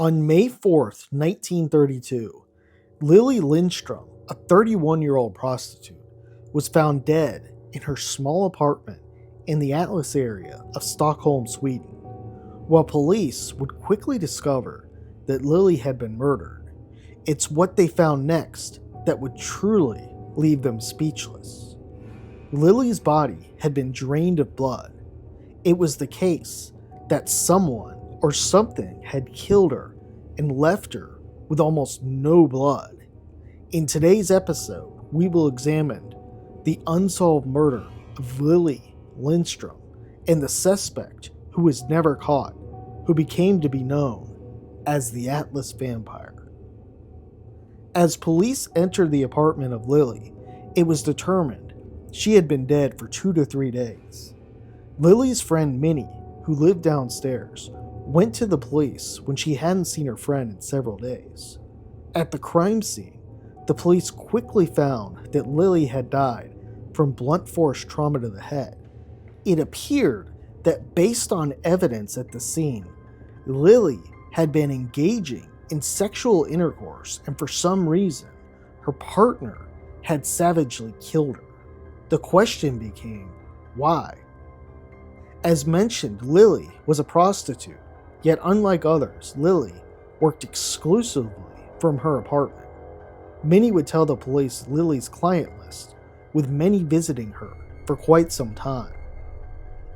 On May 4th, 1932, Lilly Lindestrom, a 31-year-old prostitute, was found dead in her small apartment in the Atlas area of Stockholm, Sweden. While police would quickly discover that Lilly had been murdered, it's what they found next that would truly leave them speechless. Lilly's body had been drained of blood. It was the case that someone or something had killed her and left her with almost no blood. In today's episode, we will examine the unsolved murder of Lilly Lindestrom and the suspect who was never caught, who became to be known as the Atlas Vampire. As police entered the apartment of Lilly, it was determined she had been dead for 2 to 3 days. Lilly's friend Minnie, who lived downstairs, went to the police when she hadn't seen her friend in several days. At the crime scene, the police quickly found that Lilly had died from blunt force trauma to the head. It appeared that based on evidence at the scene, Lilly had been engaging in sexual intercourse, and for some reason, her partner had savagely killed her. The question became, why? As mentioned, Lilly was a prostitute, yet unlike others, Lilly worked exclusively from her apartment. Minnie would tell the police Lilly's client list, with many visiting her for quite some time.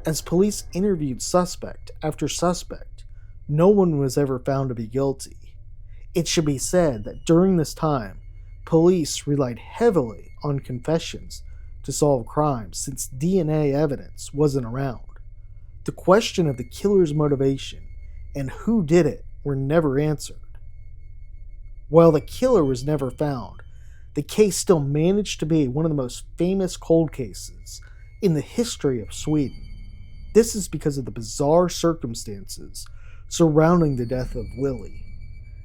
As police interviewed suspect after suspect, no one was ever found to be guilty. It should be said that during this time, police relied heavily on confessions to solve crimes since DNA evidence wasn't around. The question of the killer's motivation and who did it were never answered. While the killer was never found, the case still managed to be one of the most famous cold cases in the history of Sweden. This is because of the bizarre circumstances surrounding the death of Lilly.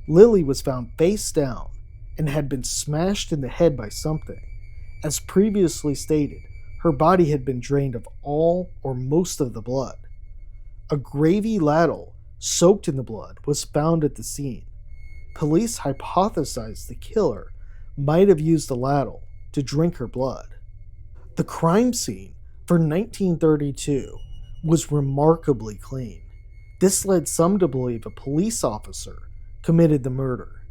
Lilly was found face down and had been smashed in the head by something. As previously stated, her body had been drained of all or most of the blood. A gravy ladle soaked in the blood was found at the scene. Police hypothesized the killer might have used the ladle to drink her blood. The crime scene for 1932 was remarkably clean. This led some to believe a police officer committed the murder.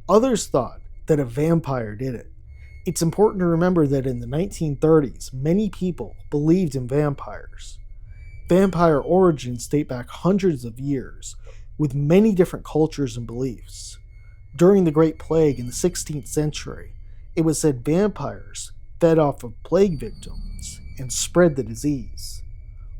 Others thought that a vampire did it. It's important to remember that in the 1930s, many people believed in vampires. Vampire origins date back hundreds of years, with many different cultures and beliefs. During the Great Plague in the 16th century, it was said vampires fed off of plague victims and spread the disease.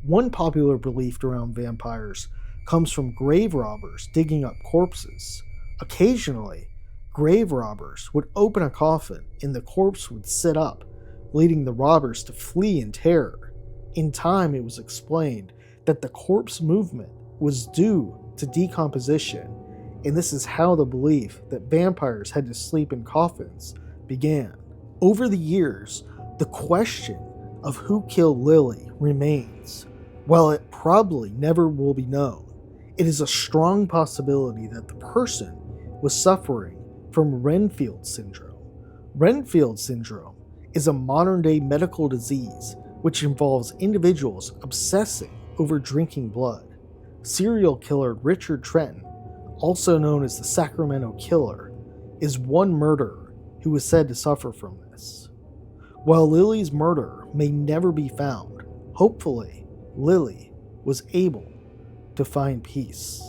One popular belief around vampires comes from grave robbers digging up corpses. Occasionally, grave robbers would open a coffin and the corpse would sit up, leading the robbers to flee in terror. In time, it was explained that the corpse movement was due to decomposition, and this is how the belief that vampires had to sleep in coffins began. Over the years, the question of who killed Lilly remains. While it probably never will be known, it is a strong possibility that the person was suffering from Renfield syndrome. Renfield syndrome is a modern-day medical disease which involves individuals obsessing over drinking blood. Serial killer Richard Trenton, also known as the Sacramento Killer, is one murderer who is said to suffer from this. While Lilly's murderer may never be found, hopefully Lilly was able to find peace.